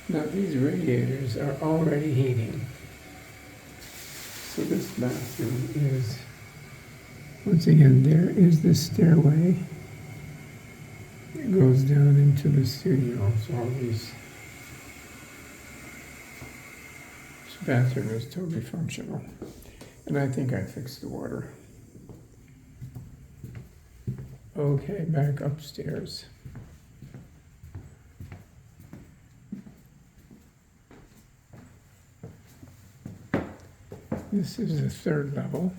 Now these radiators are already heating. So this bathroom is, once again, there is the stairway. It goes down into the studio. So all these, this bathroom is totally functional. And I think I fixed the water. Okay, back upstairs. This is the third level.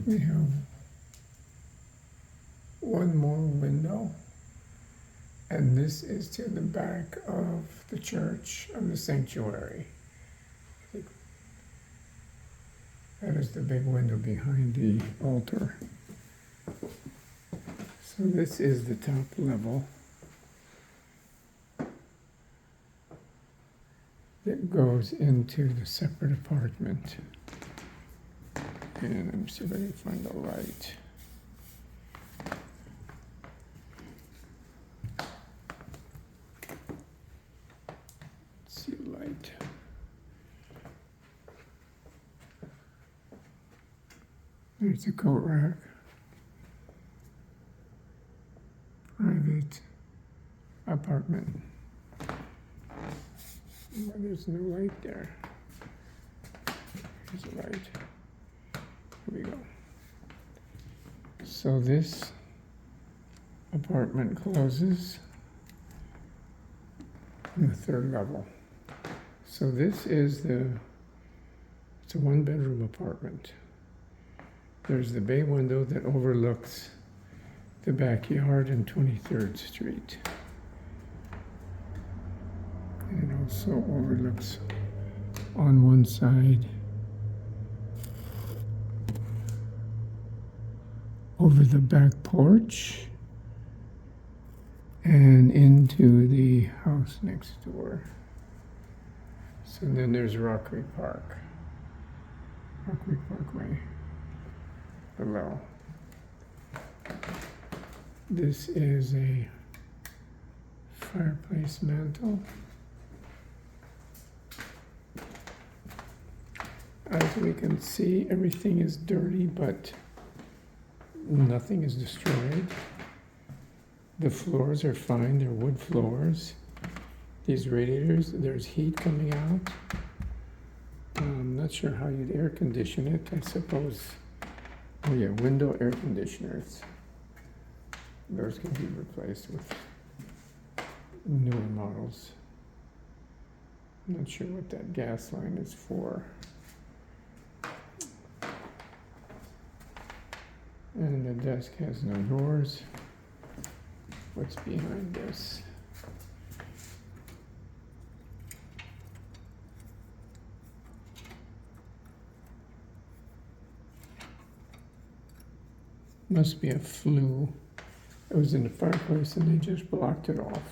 We have one more window, and this is to the back of the church, of the sanctuary. That is the big window behind the altar. So this is the top level that goes into the separate apartment. And let me see if I can find the light. Let's see light. There's a coat rack. Private apartment. Well, there's no light there. There's a light. Here we go. So this apartment closes on the third level. So this is it's a one-bedroom apartment. There's the bay window that overlooks the backyard and 23rd Street. And it also overlooks on one side over the back porch and into the house next door. So then there's Rockery Park, Rockery Parkway below. This is a fireplace mantle. As we can see, everything is dirty, but nothing is destroyed. The floors are fine, they're wood floors. These radiators, there's heat coming out. I'm not sure how you'd air condition it. I suppose, oh yeah, window air conditioners. Those can be replaced with newer models. I'm not sure what that gas line is for. And the desk has no drawers. What's behind this? Must be a flue. It was in the fireplace and they just blocked it off.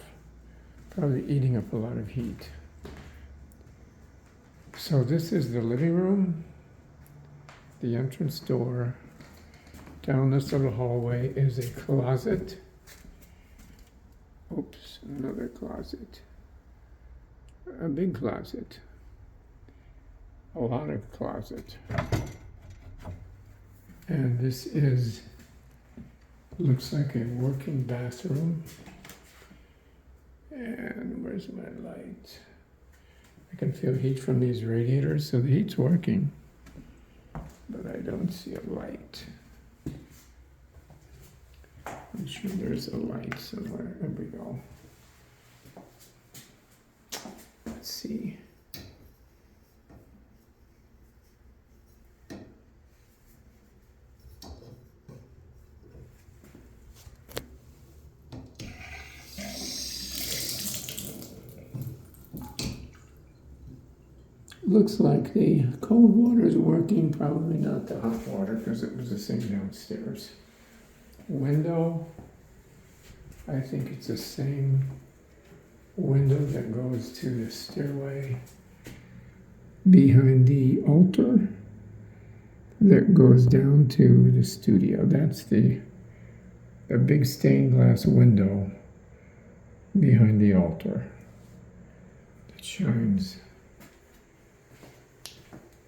Probably eating up a lot of heat. So this is the living room, the entrance door. Down this little hallway is a closet. Oops, another closet. A big closet. A lot of closet. And this looks like a working bathroom. And where's my light? I can feel heat from these radiators, so the heat's working. But I don't see a light. I'm sure there's a light somewhere. There we go. Let's see. Looks like the cold water is working, probably not the hot water because it was the same downstairs. Window, I think it's the same window that goes to the stairway behind the altar that goes down to the studio. That's the a big stained glass window behind the altar that shines.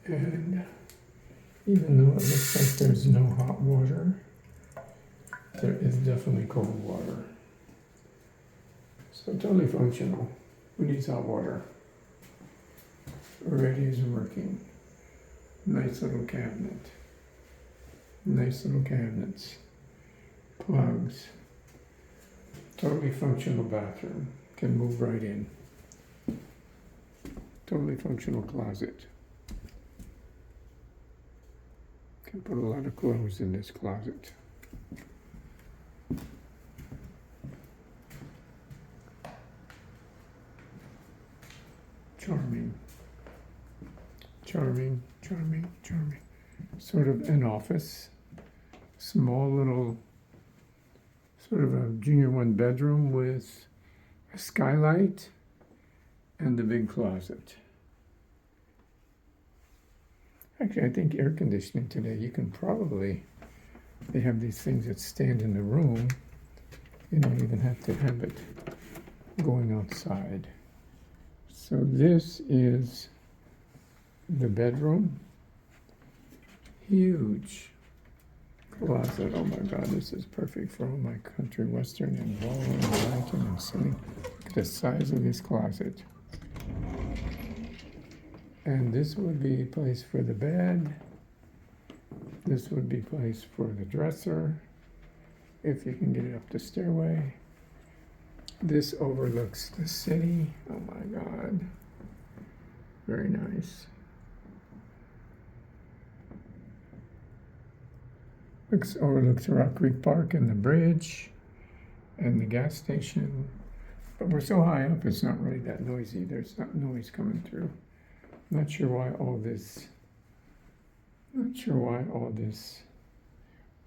And even though it looks like there's no hot water, there is definitely cold water. So totally functional. Who needs hot water? Already is working. Nice little cabinet. Nice little cabinets. Plugs. Totally functional bathroom. Can move right in. Totally functional closet. Can put a lot of clothes in this closet. Charming. Charming, charming, charming. Sort of an office. Small little, sort of a junior one bedroom with a skylight and the big closet. Actually, I think air conditioning today, you can probably, they have these things that stand in the room. You don't even have to have it going outside. So this is the bedroom. Huge closet. Oh my God, this is perfect for all my country western and ballroom and lighting and sitting. Look at the size of this closet. And this would be a place for the bed. This would be a place for the dresser, if you can get it up the stairway. This overlooks the city. Oh my God. Very nice. Overlooks Rock Creek Park and the bridge and the gas station. But we're so high up, it's not really that noisy. There's not noise coming through. Not sure why all this,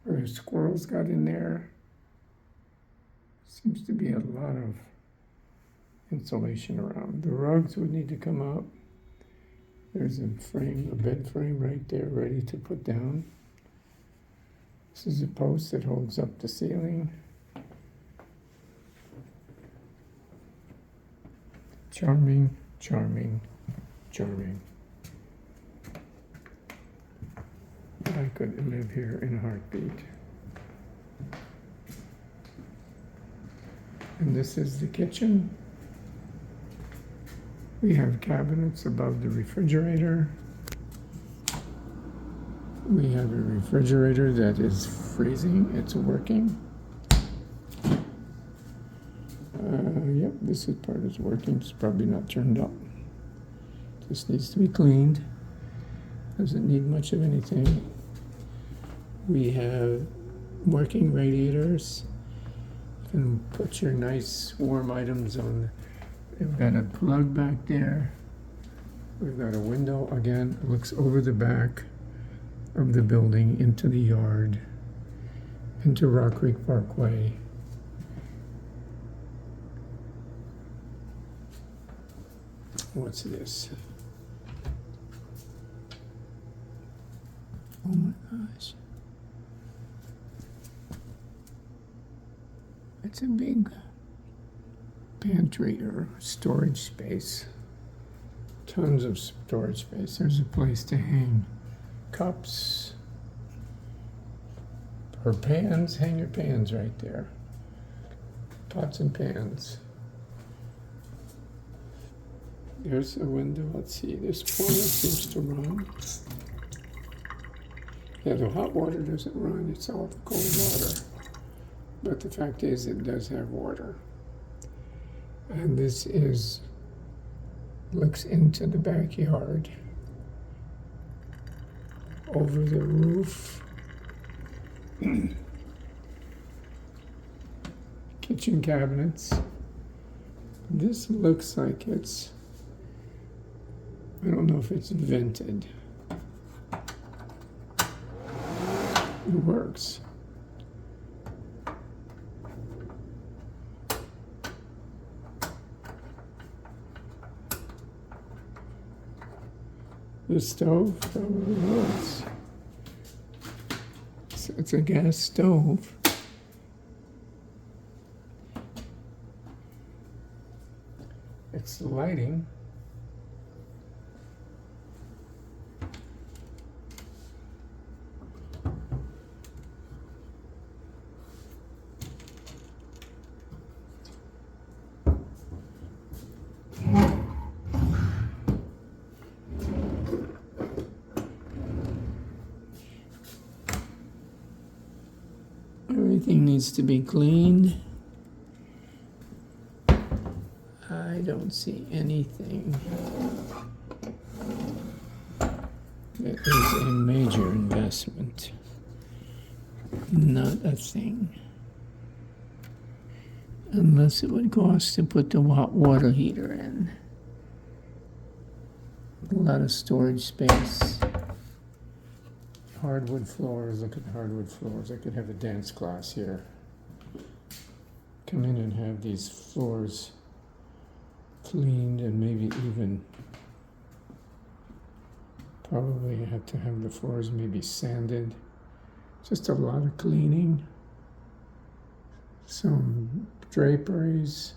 where the squirrels got in there. Seems to be a lot of insulation around. The rugs would need to come up. There's a frame, a bed frame right there ready to put down. This is a post that holds up the ceiling. Charming, charming, charming. I could live here in a heartbeat. And this is the kitchen. We have cabinets above the refrigerator. We have a refrigerator that is freezing. It's working. Yep, this is part is working. It's probably not turned up. This needs to be cleaned. Doesn't need much of anything. We have working radiators. You can put your nice warm items on. We've got a plug back there. We've got a window again. It looks over the back of the building into the yard, into Rock Creek Parkway. What's this? Oh my gosh. It's a big pantry or storage space. Tons of storage space. There's a place to hang cups or pans. Hang your pans right there. Pots and pans. There's a window. Let's see. This boiler seems to run. Yeah, the hot water doesn't run. It's all the cold water. But the fact is, it does have water. And this is looks into the backyard. Over the roof. Kitchen cabinets. This looks like it's, I don't know if it's vented. It works. The stove probably works. It's a gas stove. That's the lighting. Everything needs to be cleaned. I don't see anything that is a major investment. Not a thing. Unless it would cost to put the hot water heater in. A lot of storage space. Hardwood floors, look at the hardwood floors. I could have a dance class here. Come in and have these floors cleaned and maybe even probably have to have the floors maybe sanded. Just a lot of cleaning. Some draperies.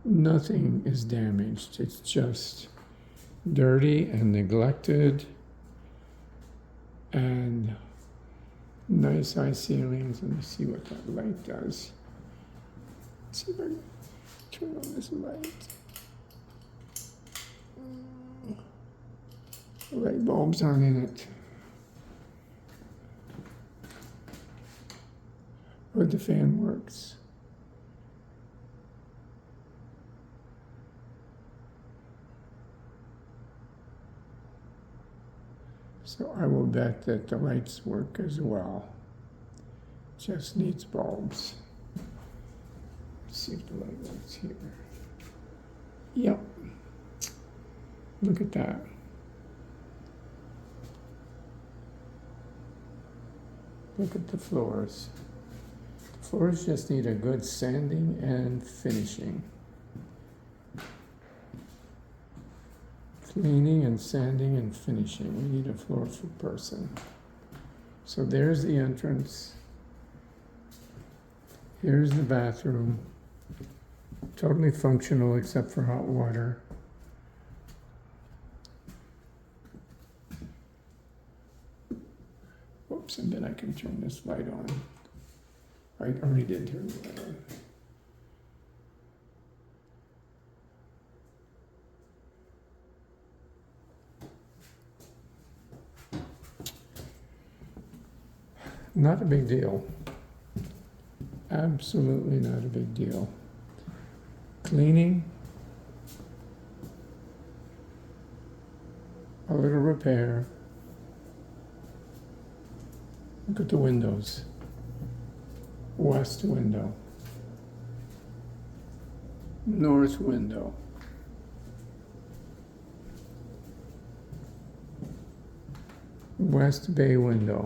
Nothing is damaged. It's just dirty and neglected. And nice high ceilings. Let me see what that light does. Let's see if I can turn on this light. The light bulbs aren't in it. But the fan works. So I will bet that the lights work as well. Just needs bulbs. Let's see if the light works here. Yep. Look at that. Look at the floors. The floors just need a good sanding and finishing. Cleaning and sanding and finishing. We need a floor for person. So there's the entrance. Here's the bathroom. Totally functional except for hot water. Oops, and then I can turn this light on. I already did turn the light on. Not a big deal. Absolutely not a big deal. Cleaning, a little repair. Look at the windows. West window. North window. West bay window.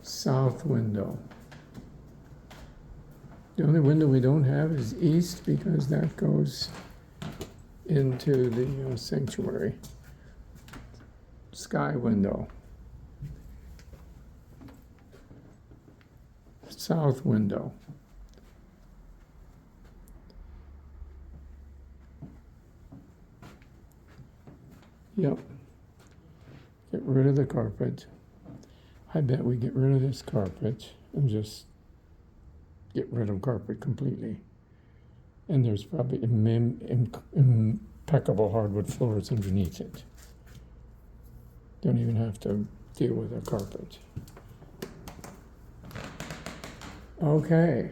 South window. The only window we don't have is east because that goes into the sanctuary. Sky window. South window. Yep. Get rid of the carpet. I bet we get rid of this carpet and just get rid of carpet completely. And there's probably impeccable hardwood floors underneath it. Don't even have to deal with a carpet. Okay.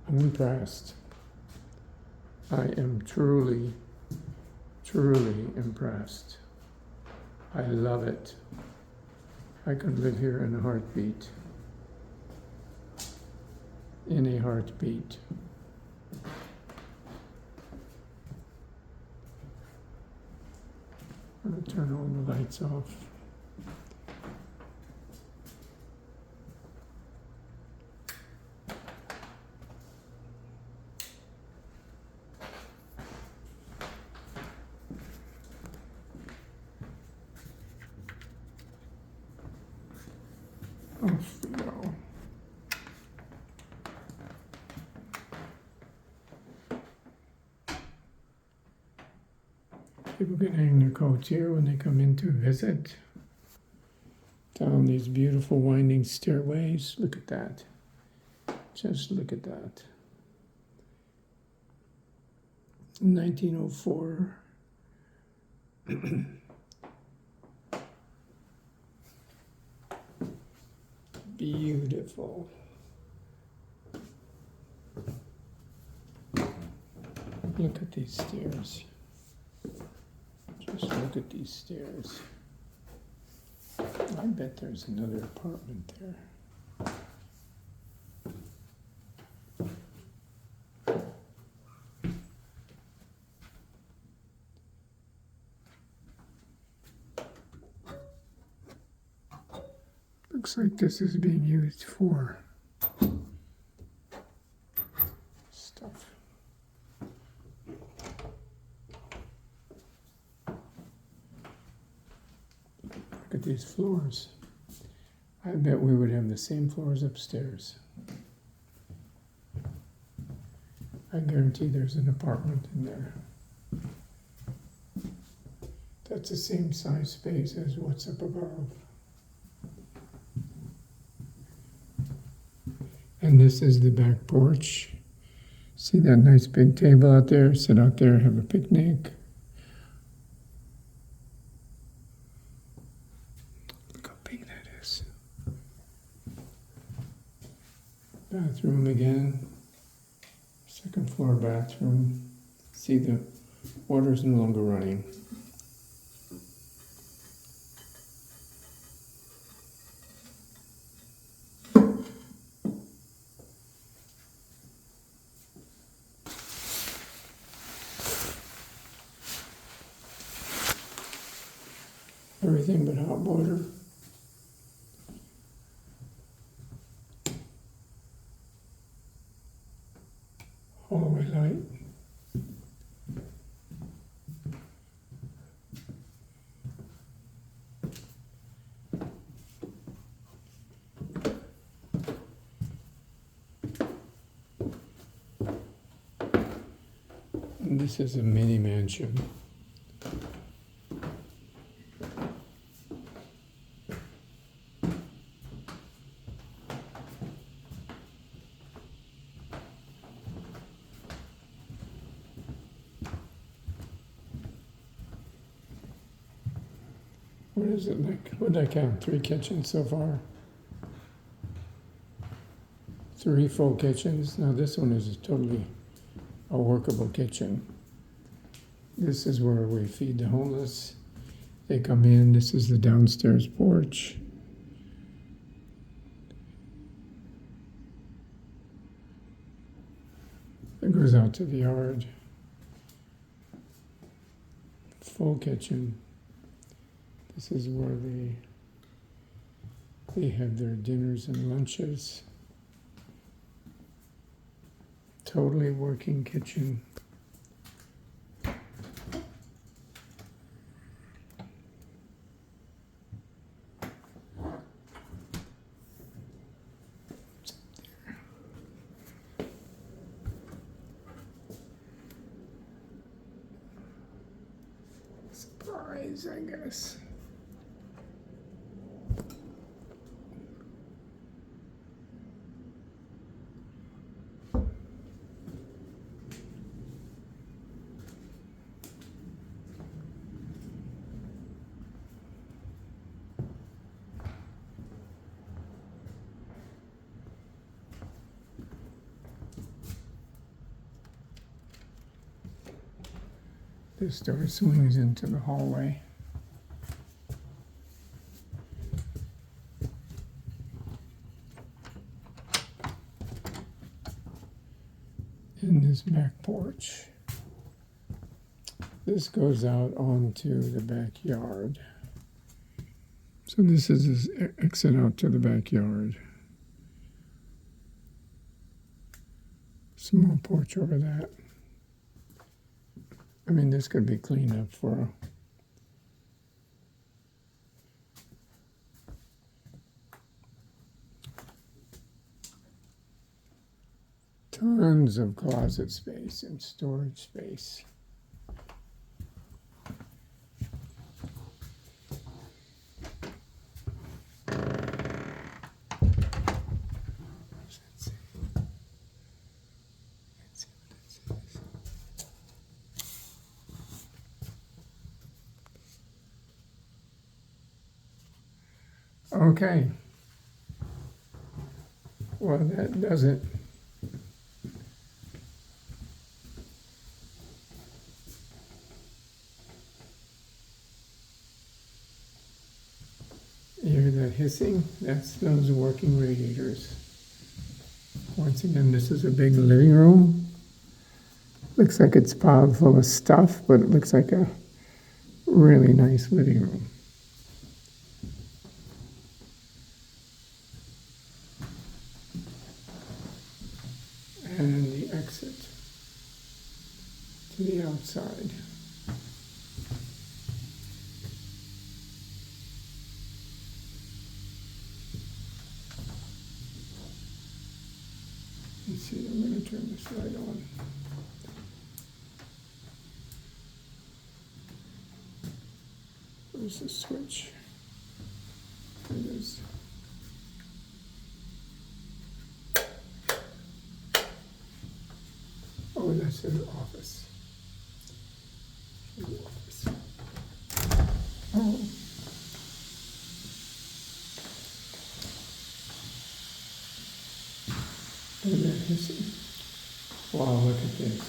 I'm impressed. I am truly, truly impressed. I love it. I could live here in a heartbeat. In a heartbeat. I'm going to turn all the lights off. Off we go. People can hang their coats here when they come in to visit. Down these beautiful winding stairways. Look at that. Just look at that. 1904. Beautiful. Look at these stairs. Just look at these stairs. I bet there's another apartment there. Looks like this is being used for stuff. Look at these floors. I bet we would have the same floors upstairs. I guarantee there's an apartment in there. That's the same size space as what's up above. And this is the back porch. See that nice big table out there? Sit out there, have a picnic. Look how big that is. Bathroom again. Second floor bathroom. See, the water's no longer running. Everything but hot water. Hallway light. And this is a mini mansion. What is it like? What did I count? 3 kitchens so far? 3 full kitchens. Now this one is totally a workable kitchen. This is where we feed the homeless. They come in. This is the downstairs porch. It goes out to the yard. Full kitchen. This is where they have their dinners and lunches. Totally working kitchen. Surprise, I guess. This door swings into the hallway. And this back porch. This goes out onto the backyard. So this is his exit out to the backyard. Small porch over that. I mean, this could be cleaned up for tons of closet space and storage space. Okay. Well, that doesn't. You hear that hissing? That's those working radiators. Once again, this is a big living room. Looks like it's piled full of stuff, but it looks like a really nice living room. And the exit to the outside. Let's see, I'm going to turn this light on. Where's the switch? There it is. Oh, that's the office. The office. Oh. Look at that hissing. Wow, look at this.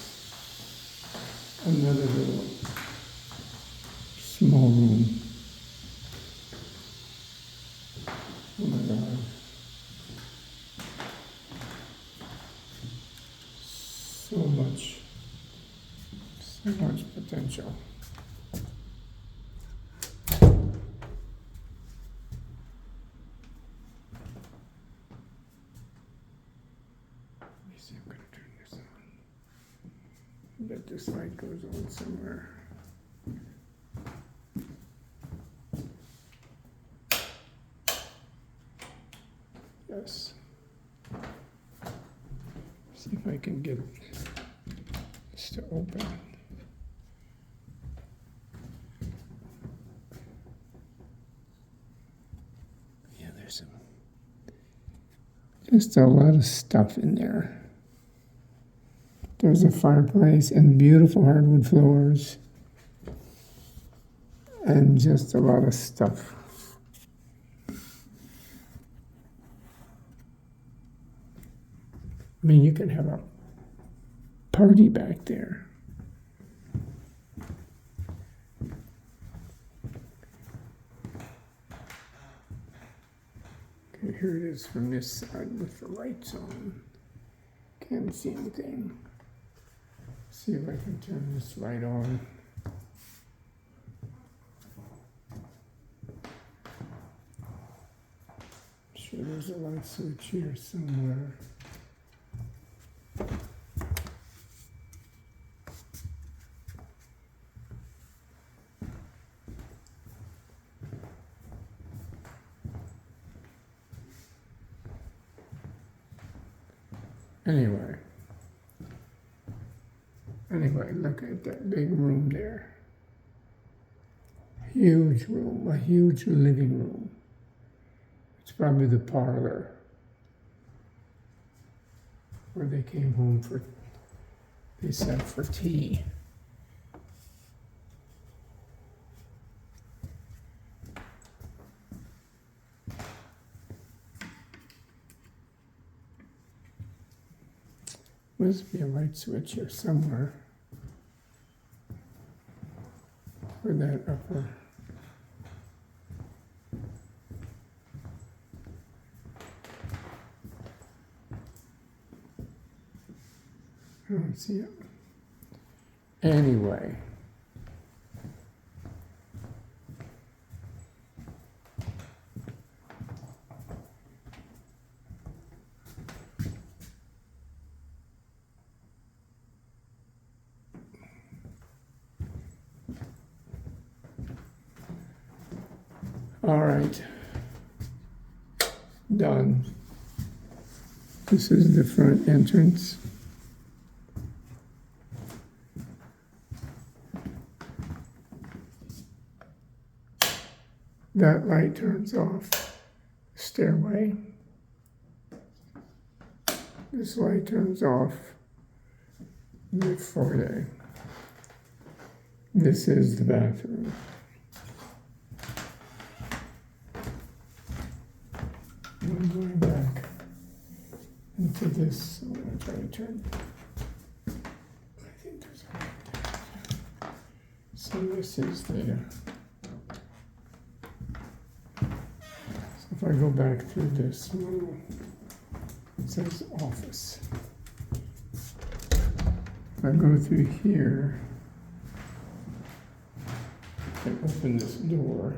Another little small room. Oh my God. So much potential. Let me see, I'm going to turn this on. I bet this light goes on somewhere. Yes. See if I can get this to open. Yeah, there's just a lot of stuff in there. There's a fireplace and beautiful hardwood floors and just a lot of stuff. I mean, you could have a party back there. Okay, here it is from this side with the lights on. Can't see anything. See if I can turn this light on. I'm sure there's a light switch here somewhere. Anyway, look at that big room there. Huge room, a huge living room. It's probably the parlor where they came home they sat for tea. Must be a light switch here somewhere for that upper. I don't see it. Anyway. All right, done. This is the front entrance. That light turns off. Stairway. This light turns off. The foyer. This is the bathroom. I'm going back into this. I'm going to try to turn. I think there's a light there. So this is there. So if I go back through this little, it says office. If I go through here, I open this door.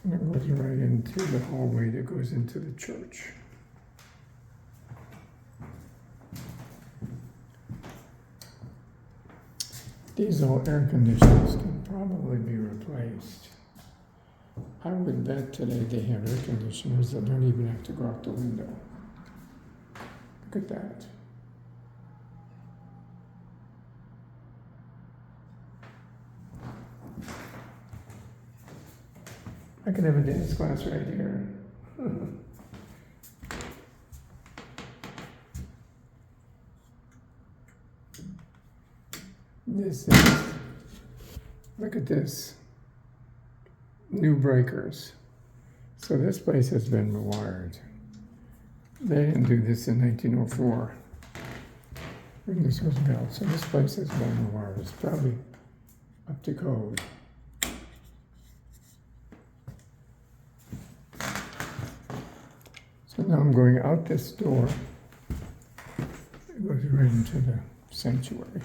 And it goes right into the hallway that goes into the church. These old air conditioners can probably be replaced. I would bet today they have air conditioners that don't even have to go out the window. Look at that. I could have a dance class right here. This is, look at this, new breakers. So this place has been rewired. They didn't do this in 1904. And this was built, so this place has been rewired. It's probably up to code. So now I'm going out this door. It goes right into the sanctuary.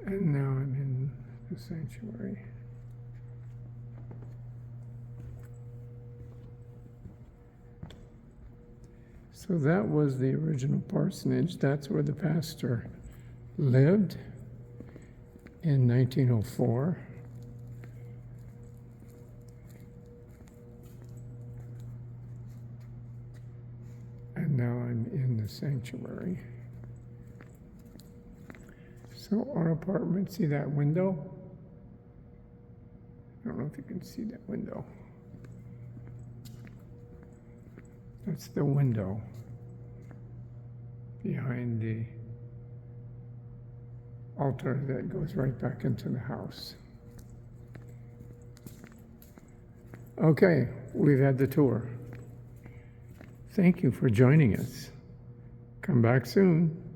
And now I'm in the sanctuary. So that was the original parsonage. That's where the pastor lived in 1904. And now I'm in the sanctuary. So our apartment, see that window? I don't know if you can see that window. That's the window behind the altar that goes right back into the house. Okay, we've had the tour. Thank you for joining us. Come back soon.